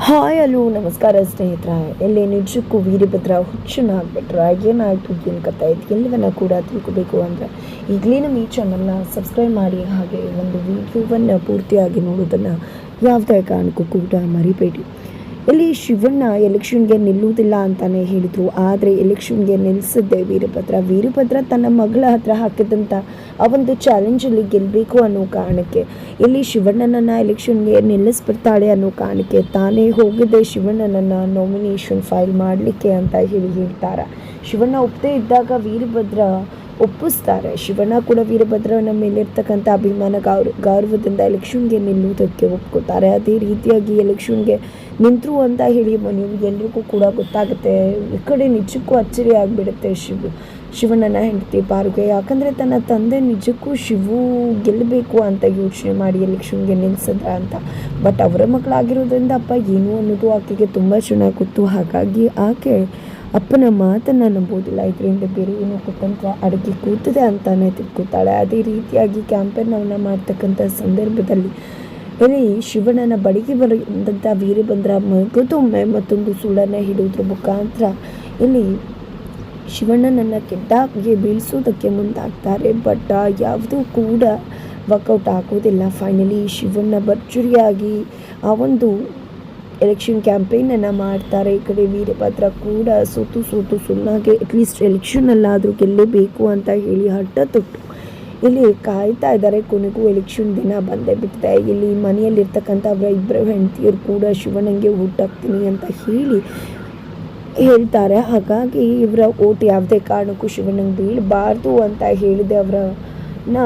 Hi hello ನಮಸ್ಕಾರ ಸ್ನೇಹಿತರ. ಎಲ್ಲಿ ನಿಜಕ್ಕೂ ವೀರಭದ್ರ ಹುಚ್ಚನಾಗ್ಬಿಟ್ರ, ಏನಾಯಿತು, ಏನು ಕಥೆ ಇದು ಎಲ್ಲವನ್ನ ಕೂಡ ತಿಳ್ಕೋಬೇಕು ಅಂದರೆ ಈಗಲೇ ನಮ್ಮ ಈ ಚಾನಲ್ನ ಸಬ್ಸ್ಕ್ರೈಬ್ ಮಾಡಿ, ಹಾಗೆ ಒಂದು ವಿಡಿಯೋವನ್ನು ಪೂರ್ತಿಯಾಗಿ ನೋಡೋದನ್ನು ಯಾವುದೇ ಕಾರಣಕ್ಕೂ ಕೂಡ ಮರಿಬೇಡಿ. ಇಲ್ಲಿ ಶಿವಣ್ಣ ಎಲೆಕ್ಷನ್ಗೆ ನಿಲ್ಲುವುದಿಲ್ಲ ಅಂತಲೇ ಹೇಳಿದರು, ಆದರೆ ಎಲೆಕ್ಷನ್ಗೆ ನಿಲ್ಲಿಸಿದ್ದೆ ವೀರಭದ್ರ ತನ್ನ ಮಗಳ ಹತ್ರ ಹಾಕಿದಂಥ ಆ ಒಂದು ಚಾಲೆಂಜಲ್ಲಿ ಗೆಲ್ಲಬೇಕು ಅನ್ನೋ ಕಾರಣಕ್ಕೆ ಇಲ್ಲಿ ಶಿವಣ್ಣನನ್ನು ಎಲೆಕ್ಷನ್ಗೆ ನಿಲ್ಲಿಸ್ಬಿಡ್ತಾಳೆ ಅನ್ನೋ ಕಾರಣಕ್ಕೆ ತಾನೇ ಹೋಗಿದೆ ಶಿವಣ್ಣನನ್ನು ನಾಮಿನೇಷನ್ ಫೈಲ್ ಮಾಡಲಿಕ್ಕೆ ಅಂತ ಹೇಳ್ತಾರೆ. ಶಿವಣ್ಣ ಒಪ್ಪದೇ ಇದ್ದಾಗ ವೀರಭದ್ರ ಒಪ್ಪಿಸ್ತಾರೆ. ಶಿವಣ್ಣ ಕೂಡ ವೀರಭದ್ರನ ಮೇಲಿರ್ತಕ್ಕಂಥ ಅಭಿಮಾನ ಗೌರವದಿಂದ ಎಲೆಕ್ಷನ್ಗೆ ನಿಲ್ಲುವುದಕ್ಕೆ ಒಪ್ಕೋತಾರೆ. ಅದೇ ರೀತಿಯಾಗಿ ಎಲೆಕ್ಷನ್ಗೆ ನಿಂತರು ಅಂತ ಹೇಳಿ ಮನೆಯವ್ರಿಗೆ ಎಲ್ರಿಗೂ ಕೂಡ ಗೊತ್ತಾಗುತ್ತೆ. ಈ ಕಡೆ ನಿಜಕ್ಕೂ ಅಚ್ಚರಿ ಆಗಿಬಿಡುತ್ತೆ ಶಿವಣ್ಣನ ಹೆಂಡತಿ ಪಾರುಗೆ. ಯಾಕಂದರೆ ತನ್ನ ತಂದೆ ನಿಜಕ್ಕೂ ಶಿವು ಗೆಲ್ಲಬೇಕು ಅಂತ ಯೋಚನೆ ಮಾಡಿ ಎಲೆಕ್ಷನ್ಗೆ ನಿಲ್ಲಿಸಿದ್ರ ಅಂತ. ಬಟ್ ಅವರ ಮಕ್ಕಳಾಗಿರೋದ್ರಿಂದ ಅಪ್ಪ ಏನು ಅನ್ನೋದು ಆಕೆಗೆ ತುಂಬ ಚೆನ್ನಾಗಿ ಗೊತ್ತು. ಹಾಗಾಗಿ ಆಕೆ ಅಪ್ಪನ ಮಾತನ್ನು ನಂಬೋದಿಲ್ಲ. ಇದರಿಂದ ಬೇರೆ ಏನೋ ಕುತಂತ್ರ ಅಡುಗೆ ಕೂತಿದೆ ಅಂತಾನೆ ತಿಳ್ಕೊತಾಳೆ. ಅದೇ ರೀತಿಯಾಗಿ ಕ್ಯಾಂಪೇನನ್ನು ಮಾಡ್ತಕ್ಕಂಥ ಸಂದರ್ಭದಲ್ಲಿ ಇಲ್ಲಿ ಶಿವಣ್ಣನ ಬಳಿಗೆ ಬಂದಂಥ ವೀರಭದ್ರ ಮತ್ತೊಮ್ಮೆ ಮತ್ತೊಂದು ಸುಳ್ಳನ್ನು ಹಿಡಿಯೋದ್ರ ಮುಖಾಂತರ ಇಲ್ಲಿ ಶಿವಣ್ಣನನ್ನು ಕೆಟ್ಟಾಗಿ ಬೀಳಿಸೋದಕ್ಕೆ ಮುಂದಾಗ್ತಾರೆ. ಬಟ್ ಯಾವುದೂ ಕೂಡ ವರ್ಕೌಟ್ ಆಗೋದಿಲ್ಲ. ಫೈನಲಿ ಶಿವಣ್ಣ ಭರ್ಜರಿಯಾಗಿ ಆ ಒಂದು ಎಲೆಕ್ಷನ್ ಕ್ಯಾಂಪೇನನ್ನು ಮಾಡ್ತಾರೆ. ಈ ಕಡೆ ವೀರಭದ್ರ ಕೂಡ ಸೋತು ಸುಳ್ಳಾಗೆ ಅಟ್ಲೀಸ್ಟ್ ಎಲೆಕ್ಷನಲ್ಲಾದರೂ ಗೆಲ್ಲಬೇಕು ಅಂತ ಹೇಳಿ ಹಠ ತೊಟ್ಟು ಇಲ್ಲಿ ಕಾಯ್ತಾ ಇದ್ದಾರೆ. ಕೊನೆಗೂ ಎಲೆಕ್ಷನ್ ದಿನ ಬಂದೇ ಬಿಟ್ಟಿದೆ. ಇಲ್ಲಿ ಮನೆಯಲ್ಲಿರ್ತಕ್ಕಂಥ ಅವರ ಇಬ್ಬರು ಹೆಂಡತಿಯರು ಕೂಡ ಶಿವಣ್ಣಂಗೆ ಊಟಾಗ್ತೀನಿ ಅಂತ ಹೇಳ್ತಾರೆ. ಹಾಗಾಗಿ ಇವರ ಓಟ್ ಯಾವುದೇ ಕಾರಣಕ್ಕೂ ಶಿವಣ್ಣಂಗೆ ಬೀಳಬಾರ್ದು ಅಂತ ಹೇಳಿದೆ ಅವರನ್ನ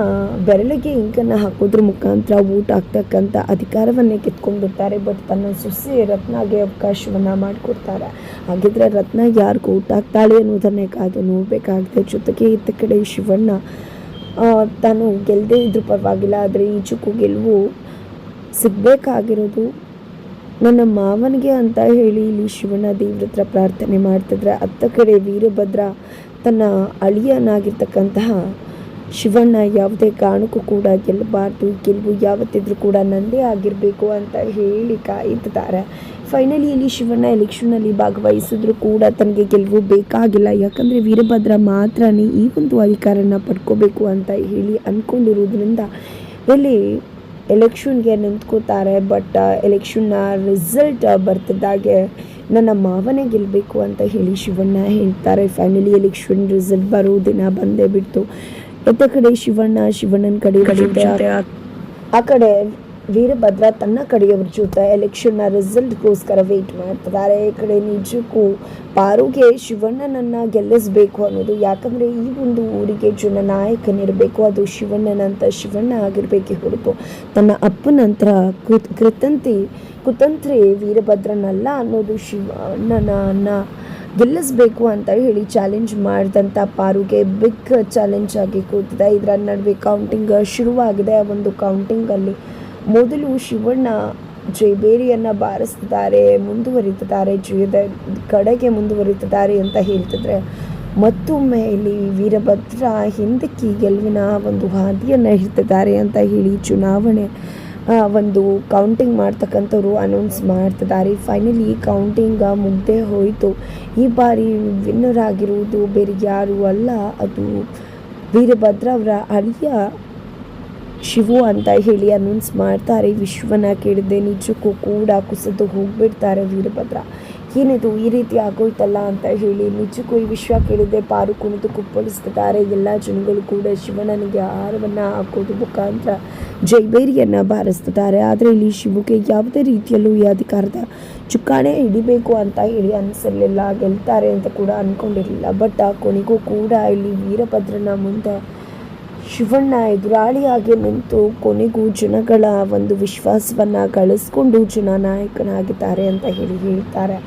ಬೆರಳಿಗೆ ಇಂಕನ್ನು ಹಾಕೋದ್ರ ಮುಖಾಂತರ ಊಟ ಆಗ್ತಕ್ಕಂಥ ಅಧಿಕಾರವನ್ನೇ ಕಿತ್ಕೊಂಡ್ಬಿಡ್ತಾರೆ. ಬಟ್ ತನ್ನ ಸೊಸೆ ರತ್ನಾಗೆ ಅವಕಾಶವನ್ನು ಮಾಡಿಕೊಡ್ತಾರೆ. ಹಾಗಿದ್ರೆ ರತ್ನ ಯಾರಿಗೂ ಊಟ ಆಗ್ತಾಳೆ ಅನ್ನೋದನ್ನೇ ಕಾದು ನೋಡಬೇಕಾಗಿದೆ. ಜೊತೆಗೆ ಇತ್ತ ಕಡೆ ಶಿವಣ್ಣ ತಾನು ಗೆಲ್ಲದೇ ಇದ್ರೂ ಪರವಾಗಿಲ್ಲ, ಆದರೆ ಈಚಕ್ಕೂ ಗೆಲುವು ಸಿಗಬೇಕಾಗಿರೋದು ನನ್ನ ಮಾವನಿಗೆ ಅಂತ ಹೇಳಿ ಇಲ್ಲಿ ಶಿವಣ್ಣ ದೇವ್ರ ಹತ್ರ ಪ್ರಾರ್ಥನೆ ಮಾಡ್ತಿದ್ರೆ, ಅತ್ತ ಕಡೆ ವೀರಭದ್ರ ತನ್ನ ಅಳಿಯನಾಗಿರ್ತಕ್ಕಂತಹ ಶಿವಣ್ಣ ಯಾವುದೇ ಕಾರಣಕ್ಕೂ ಕೂಡ ಗೆಲ್ಲಬಾರ್ದು, ಗೆಲುವು ಯಾವತ್ತಿದ್ರೂ ಕೂಡ ನಂದೇ ಆಗಿರಬೇಕು ಅಂತ ಹೇಳಿ ಕಾಯ್ತಿದ್ದಾರೆ. ಫೈನಲಿ ಇಲ್ಲಿ ಶಿವಣ್ಣ ಎಲೆಕ್ಷನ್ನಲ್ಲಿ ಭಾಗವಹಿಸಿದ್ರು ಕೂಡ ತನಗೆ ಗೆಲುವು ಬೇಕಾಗಿಲ್ಲ. ಯಾಕಂದರೆ ವೀರಭದ್ರ ಮಾತ್ರನೇ ಈ ಒಂದು ಅಧಿಕಾರನ ಪಡ್ಕೋಬೇಕು ಅಂತ ಹೇಳಿ ಅಂದ್ಕೊಂಡಿರೋದ್ರಿಂದ ಇಲ್ಲಿ ಎಲೆಕ್ಷನ್ಗೆ ನಿಂತ್ಕೋತಾರೆ. ಬಟ್ ಎಲೆಕ್ಷನ್ನ ರಿಸಲ್ಟ್ ಬರ್ತಿದ್ದಾಗೆ ನನ್ನ ಮಾವನೇ ಗೆಲ್ಲಬೇಕು ಅಂತ ಹೇಳಿ ಶಿವಣ್ಣ ಹೇಳ್ತಾರೆ. ಫೈನಲಿ ಎಲೆಕ್ಷನ್ ರಿಸಲ್ಟ್ ಬರೋ ದಿನ ಬಂದೇ ಬಿಡ್ತು. ಎತ್ತ ಕಡೆ ಶಿವಣ್ಣನ ಕಡೆ ಆ ಕಡೆ ವೀರಭದ್ರ ತನ್ನ ಕಡೆಯವ್ರ ಜೊತೆ ಎಲೆಕ್ಷನ್ನ ರಿಸಲ್ಟ್ಗೋಸ್ಕರ ವೇಟ್ ಮಾಡ್ತಿದ್ದಾರೆ. ಈ ಕಡೆ ನಿಜಕ್ಕೂ ಪಾರುಗೆ ಶಿವಣ್ಣನನ್ನು ಗೆಲ್ಲಿಸಬೇಕು ಅನ್ನೋದು. ಯಾಕಂದರೆ ಈ ಒಂದು ಊರಿಗೆ ಜನನಾಯಕನಿರಬೇಕು, ಅದು ಶಿವಣ್ಣನಂತ ಶಿವಣ್ಣ ಆಗಿರಬೇಕೇ ಹೊರತು ತನ್ನ ಅಪ್ಪನಂತರ ಕುತಂತ್ರಿ ವೀರಭದ್ರನಲ್ಲ ಅನ್ನೋದು ಶಿವಣ್ಣನನ್ನ ಗೆಲ್ಲಿಸಬೇಕು ಅಂತ ಹೇಳಿ ಚಾಲೆಂಜ್ ಮಾಡಿದಂಥ ಪಾರುಗೆ ಬಿಗ್ ಚಾಲೆಂಜ್ ಆಗಿ ಕೂತಿದೆ. ಇದರ ನಡುವೆ ಕೌಂಟಿಂಗ್ ಶುರುವಾಗಿದೆ. ಆ ಒಂದು ಕೌಂಟಿಂಗಲ್ಲಿ ಮೊದಲು ಶಿವಣ್ಣ ಜಯಬೇರಿಯನ್ನು ಬಾರಿಸ್ತಿದ್ದಾರೆ, ಜಯದ ಕಡೆಗೆ ಮುಂದುವರಿತಿದ್ದಾರೆ ಅಂತ ಹೇಳ್ತಿದ್ರೆ, ಮತ್ತೊಮ್ಮೆ ಇಲ್ಲಿ ವೀರಭದ್ರ ಹಿಂದಕ್ಕೆ ಗೆಲುವಿನ ಒಂದು ಹಾದಿಯನ್ನು ಹಿಡ್ತಿದ್ದಾರೆ ಅಂತ ಹೇಳಿ ಚುನಾವಣೆ ಒಂದು ಕೌಂಟಿಂಗ್ ಮಾಡ್ತಕ್ಕಂಥವ್ರು ಅನೌನ್ಸ್ ಮಾಡ್ತಿದ್ದಾರೆ. ಫೈನಲಿ ಕೌಂಟಿಂಗ್ ಮುಗ್ದೇ ಹೋಯಿತು. ಈ ಬಾರಿ ವಿನ್ನರ್ ಆಗಿರುವುದು ಬೇರೆ ಯಾರು ಅಲ್ಲ, ಅದು ವೀರಭದ್ರ ಅವರ ಅಳಿಯ ಶಿವು ಅಂತ ಹೇಳಿ ಅನೌನ್ಸ್ ಮಾಡ್ತಾರೆ. ವಿಶ್ವನ ಕೇಳಿದ್ದೆ ನಿಜಕ್ಕೂ ಕೂಡ ಕುಸಿದು ಹೋಗ್ಬಿಡ್ತಾರೆ ವೀರಭದ್ರ. ಏನಿದು ಈ ರೀತಿ ಆಗೋಯ್ತಲ್ಲ ಅಂತ ಹೇಳಿ ನಿಜಕ್ಕೂ ಈ ವಿಶ್ವ ಕೇಳಿದ್ದೆ ಪಾರು ಕುಣಿದು ಕುಪ್ಪಳಿಸ್ತಿದ್ದಾರೆ. ಎಲ್ಲ ಜನಗಳು ಕೂಡ ಶಿವಣ್ಣನಿಗೆ ಆಹಾರವನ್ನು ಹಾಕೋದು ಮುಖಾಂತರ ಜೈಬೇರಿಯನ್ನು ಬಾರಿಸ್ತಿದ್ದಾರೆ. ಆದರೆ ಇಲ್ಲಿ ಶಿವುಗೆ ಯಾವುದೇ ರೀತಿಯಲ್ಲೂ ಈ ಅಧಿಕಾರದ ಚುಕ್ಕಾಣಿ ಹಿಡಿಬೇಕು ಅಂತ ಹೇಳಿ ಅನಿಸಿರಲಿಲ್ಲ, ಗೆಲ್ತಾರೆ ಅಂತ ಕೂಡ ಅಂದ್ಕೊಂಡಿರಲಿಲ್ಲ. ಬಟ್ ಕೊನೆಗೂ ಕೂಡ ಇಲ್ಲಿ ವೀರಭದ್ರನ ಮುಂದೆ ಶಿವಣ್ಣ ಎದುರಾಳಿಯಾಗಿ ನಿಂತು ಕೊನೆಗೂ ಜನಗಳ ಒಂದು ವಿಶ್ವಾಸವನ್ನು ಗಳಿಸ್ಕೊಂಡು ಜನನಾಯಕನಾಗಿದ್ದಾರೆ ಅಂತ ಹೇಳ್ತಾರೆ.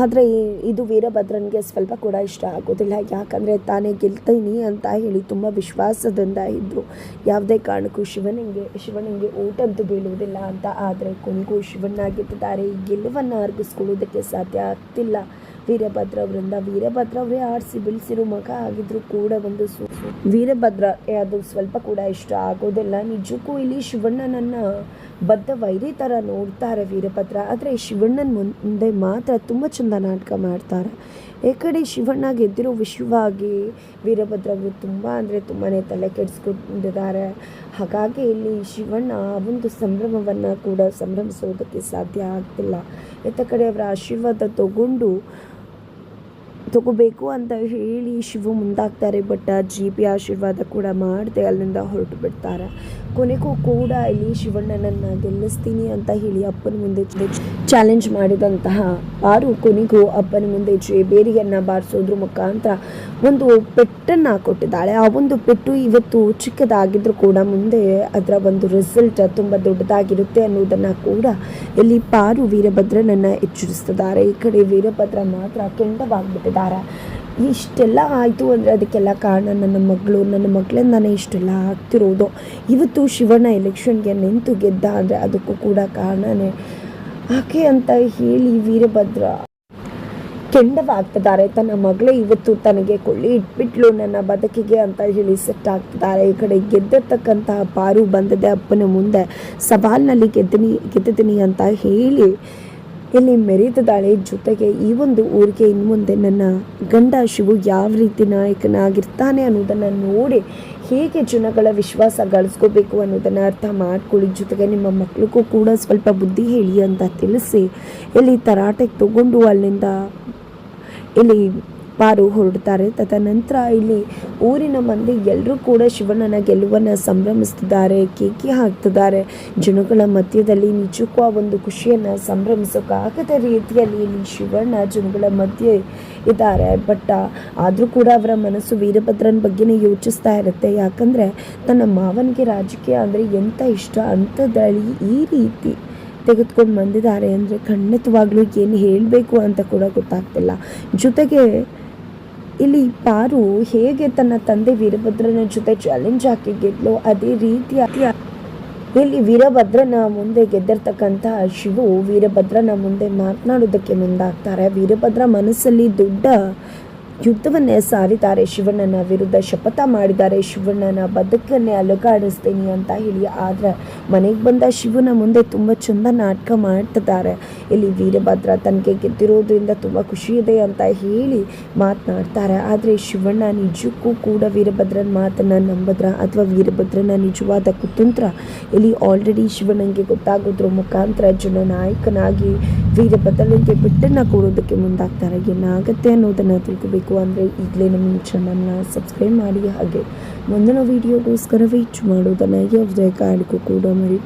ಆದರೆ ಇದು ವೀರಭದ್ರನಿಗೆ ಸ್ವಲ್ಪ ಕೂಡ ಇಷ್ಟ ಆಗೋದಿಲ್ಲ. ಯಾಕಂದರೆ ತಾನೇ ಗೆಲ್ತೀನಿ ಅಂತ ಹೇಳಿ ತುಂಬ ವಿಶ್ವಾಸದಿಂದ ಇದ್ದರು. ಯಾವುದೇ ಕಾರಣಕ್ಕೂ ಶಿವನಿಗೆ ಓಟಂತೂ ಬೀಳುವುದಿಲ್ಲ ಅಂತ. ಆದರೆ ಕೊನೆಗೂ ಶಿವಣ್ಣ ಗೆದ್ದಿದ್ದಾರೆ. ಈ ಗೆಲುವನ್ನು ಅರ್ಗಿಸ್ಕೊಳ್ಳೋದಕ್ಕೆ ಸಾಧ್ಯ ಆಗ್ತಿಲ್ಲ. ವೀರಭದ್ರ ಅವರಿಂದ. ವೀರಭದ್ರ ಅವರೇ ಆಡಿಸಿ ಬೆಳೆಸಿರೋ ಮಗ ಆಗಿದ್ರು ಕೂಡ ಒಂದು ವೀರಭದ್ರ ಅದು ಸ್ವಲ್ಪ ಕೂಡ ಇಷ್ಟ ಆಗೋದಿಲ್ಲ. ನಿಜಕ್ಕೂ ಇಲ್ಲಿ ಶಿವಣ್ಣನನ್ನು ಬದ್ಧ ವೈರಿ ಥರ ನೋಡ್ತಾರೆ ವೀರಭದ್ರ. ಆದರೆ ಶಿವಣ್ಣನ ಮುಂದೆ ಮಾತ್ರ ತುಂಬ ಚೆಂದ ನಾಟಕ ಮಾಡ್ತಾರೆ. ಈ ಕಡೆ ಶಿವಣ್ಣ ಗೆದ್ದಿರೋ ವಿಷಯವಾಗಿ ವೀರಭದ್ರ ಅವರು ತುಂಬ ಅಂದರೆ ತುಂಬಾ ತಲೆ ಕೆಡಿಸ್ಕೊಂಡಿದ್ದಾರೆ. ಹಾಗಾಗಿ ಇಲ್ಲಿ ಶಿವಣ್ಣ ಒಂದು ಸಂಭ್ರಮವನ್ನು ಕೂಡ ಸಂಭ್ರಮಿಸೋದಕ್ಕೆ ಸಾಧ್ಯ ಆಗ್ತಿಲ್ಲ. ಇತ್ತ ಕಡೆ ಅವರ ಆಶೀರ್ವಾದ ತಗೋಬೇಕು ಅಂತ ಹೇಳಿ ಶಿವು ಮುಂದಾಗ್ತಾರೆ. ಬಟ್ ಜಿ ಪಿ ಆಶೀರ್ವಾದ ಕೂಡ ಮಾಡದೆ ಅಲ್ಲಿಂದ ಹೊರಟು ಬಿಡ್ತಾರೆ. ಕೊನೆಗೂ ಕೂಡ ಇಲ್ಲಿ ಶಿವಣ್ಣನನ್ನು ಗೆಲ್ಲಿಸ್ತೀನಿ ಅಂತ ಹೇಳಿ ಅಪ್ಪನ ಮುಂದೆ ಚಾಲೆಂಜ್ ಮಾಡಿದಂತಹ ಪಾರು ಕೊನೆಗೂ ಅಪ್ಪನ ಮುಂದೆ ಬೇರಿಯನ್ನು ಬಾರಿಸೋದ್ರ ಮುಖಾಂತರ ಒಂದು ಪೆಟ್ಟನ್ನು ಕೊಟ್ಟಿದ್ದಾಳೆ. ಆ ಒಂದು ಪೆಟ್ಟು ಇವತ್ತು ಚಿಕ್ಕದಾಗಿದ್ರೂ ಕೂಡ ಮುಂದೆ ಅದರ ಒಂದು ರಿಸಲ್ಟ್ ತುಂಬ ದೊಡ್ಡದಾಗಿರುತ್ತೆ ಅನ್ನೋದನ್ನು ಕೂಡ ಇಲ್ಲಿ ಪಾರು ವೀರಭದ್ರನನ್ನು ಎಚ್ಚರಿಸ್ತಿದ್ದಾರೆ. ಈ ಕಡೆ ವೀರಭದ್ರ ಮಾತ್ರ ಕೆಂಡವಾಗಿಬಿಟ್ಟಿದ್ದಾರೆ. ಇಷ್ಟೆಲ್ಲ ಆಯಿತು ಅಂದರೆ ಅದಕ್ಕೆಲ್ಲ ಕಾರಣ ನನ್ನ ಮಗಳಿಂದಾನೇ ಇಷ್ಟೆಲ್ಲ ಆಗ್ತಿರೋದು. ಇವತ್ತು ಶಿವಣ್ಣ ಎಲೆಕ್ಷನ್ಗೆ ನಿಂತು ಗೆದ್ದ ಅಂದರೆ ಅದಕ್ಕೂ ಕೂಡ ಕಾರಣನೇ ಆಕೆ ಅಂತ ಹೇಳಿ ವೀರಭದ್ರ ಕೆಂಡವಾಗ್ತಿದ್ದಾರೆ. ತನ್ನ ಮಗಳೇ ಇವತ್ತು ತನಗೆ ಕೊಳ್ಳಿ ಇಟ್ಬಿಟ್ಲು ನನ್ನ ಬದುಕಿಗೆ ಅಂತ ಹೇಳಿ ಸೆಟ್ ಆಗ್ತಿದ್ದಾರೆ. ಈ ಕಡೆ ಗೆದ್ದಿರ್ತಕ್ಕಂತಹ ಪಾರು ಬಂದದೆ ಅಪ್ಪನ ಮುಂದೆ ಸವಾಲಿನಲ್ಲಿ ಗೆದ್ದಿದ್ದೀನಿ ಅಂತ ಹೇಳಿ ಇಲ್ಲಿ ಮೆರೀತಿದ್ದಾಳೆ. ಜೊತೆಗೆ ಈ ಒಂದು ಊರಿಗೆ ಇನ್ನು ಮುಂದೆ ನನ್ನ ಗಂಡ ಶಿವು ಯಾವ ರೀತಿ ನಾಯಕನಾಗಿರ್ತಾನೆ ಅನ್ನೋದನ್ನು ನೋಡಿ ಹೇಗೆ ಜನಗಳ ವಿಶ್ವಾಸ ಗಳಿಸ್ಕೋಬೇಕು ಅನ್ನೋದನ್ನು ಅರ್ಥ ಮಾಡ್ಕೊಳ್ಳಿ. ಜೊತೆಗೆ ನಿಮ್ಮ ಮಕ್ಕಳಿಗೂ ಕೂಡ ಸ್ವಲ್ಪ ಬುದ್ಧಿ ಹೇಳಿ ಅಂತ ತಿಳಿಸಿ ಇಲ್ಲಿ ತರಾಟೆಗೆ ತಗೊಂಡು ಅಲ್ಲಿಂದ ಇಲ್ಲಿ ಪಾರು ಹೊರಡ್ತಾರೆ. ತದನಂತರ ಇಲ್ಲಿ ಊರಿನ ಮಂದಿ ಎಲ್ಲರೂ ಕೂಡ ಶಿವಣ್ಣನ ಗೆಲುವನ್ನು ಸಂಭ್ರಮಿಸ್ತಿದ್ದಾರೆ, ಕೇಕೆ ಹಾಕ್ತಿದ್ದಾರೆ. ಜನಗಳ ಮಧ್ಯದಲ್ಲಿ ನಿಜಕ್ಕೂ ಆ ಒಂದು ಖುಷಿಯನ್ನು ಸಂಭ್ರಮಿಸೋಕ್ಕಾಗದ ರೀತಿಯಲ್ಲಿ ಇಲ್ಲಿ ಶಿವಣ್ಣ ಜನಗಳ ಮಧ್ಯೆ ಇದ್ದಾರೆ. ಬಟ್ ಆದರೂ ಕೂಡ ಅವರ ಮನಸ್ಸು ವೀರಭದ್ರನ ಬಗ್ಗೆನೇ ಯೋಚಿಸ್ತಾ ಇರುತ್ತೆ. ಯಾಕಂದರೆ ತನ್ನ ಮಾವನಿಗೆ ರಾಜಕೀಯ ಅಂದರೆ ಎಂಥ ಇಷ್ಟ ಅಂಥದ್ರಲ್ಲಿ ಈ ರೀತಿ ತೆಗೆದುಕೊಂಡು ಬಂದಿದ್ದಾರೆ ಅಂದರೆ ಖಂಡಿತವಾಗ್ಲೂ ಏನು ಹೇಳಬೇಕು ಅಂತ ಕೂಡ ಗೊತ್ತಾಗ್ತಿಲ್ಲ. ಜೊತೆಗೆ ಇಲ್ಲಿ ಪಾರು ಹೇಗೆ ತನ್ನ ತಂದೆ ವೀರಭದ್ರನ ಜೊತೆ ಚಾಲೆಂಜ್ ಹಾಕಿ ಗೆದ್ಲು, ಅದೇ ರೀತಿ ಇಲ್ಲಿ ವೀರಭದ್ರನ ಮುಂದೆ ಗೆದ್ದಿರ್ತಕ್ಕಂಥ ಶಿವು ವೀರಭದ್ರನ ಮುಂದೆ ಮಾತನಾಡೋದಕ್ಕೆ ಮುಂದಾಗ್ತಾರೆ. ವೀರಭದ್ರ ಮನಸ್ಸಲ್ಲಿ ದೊಡ್ಡ ಯುದ್ಧವನ್ನೇ ಸಾರಿದ್ದಾರೆ. ಶಿವಣ್ಣನ ವಿರುದ್ಧ ಶಪಥ ಮಾಡಿದ್ದಾರೆ, ಶಿವಣ್ಣನ ಬದುಕನ್ನೇ ಅಲುಗಾಡಿಸ್ತೀನಿ ಅಂತ ಹೇಳಿ. ಆದರೆ ಮನೆಗೆ ಬಂದ ಶಿವನ ಮುಂದೆ ತುಂಬ ಚೆಂದ ನಾಟಕ ಮಾಡ್ತಿದ್ದಾರೆ. ಇಲ್ಲಿ ವೀರಭದ್ರ ತನಗೆ ಗೆದ್ದಿರೋದ್ರಿಂದ ತುಂಬ ಖುಷಿ ಇದೆ ಅಂತ ಹೇಳಿ ಮಾತನಾಡ್ತಾರೆ. ಆದರೆ ಶಿವಣ್ಣ ನಿಜಕ್ಕೂ ಕೂಡ ವೀರಭದ್ರನ ಮಾತನ್ನು ನಂಬಿದ್ರ ಅಥವಾ ವೀರಭದ್ರನ ನಿಜವಾದ ಕುತಂತ್ರ ಇಲ್ಲಿ ಆಲ್ರೆಡಿ ಶಿವಣ್ಣಂಗೆ ಗೊತ್ತಾಗೋದ್ರ ಮುಖಾಂತರ ಜನನಾಯಕನಾಗಿ ವೀರಭದ್ರನಿಗೆ ಬಿಟ್ಟನ್ನು ಕೊಡೋದಕ್ಕೆ ಮುಂದಾಗ್ತಾರೆ. ಏನಾಗುತ್ತೆ ಅನ್ನೋದನ್ನು ತಿಳ್ಕೋಬೇಕು ಅಂದರೆ ಈಗಲೇ ನಮ್ಮ ಚಾನಲ್ನ ಸಬ್ಸ್ಕ್ರೈಬ್ ಮಾಡಿ. ಹಾಗೆ ಮುಂದಿನ ವಿಡಿಯೋಗೋಸ್ಕರ ವೇಟ್ ಮಾಡೋದನ್ನು ಯಾವುದೇ ಕಾರಣಕ್ಕೂ ಕೂಡ ಮಾಡಿ.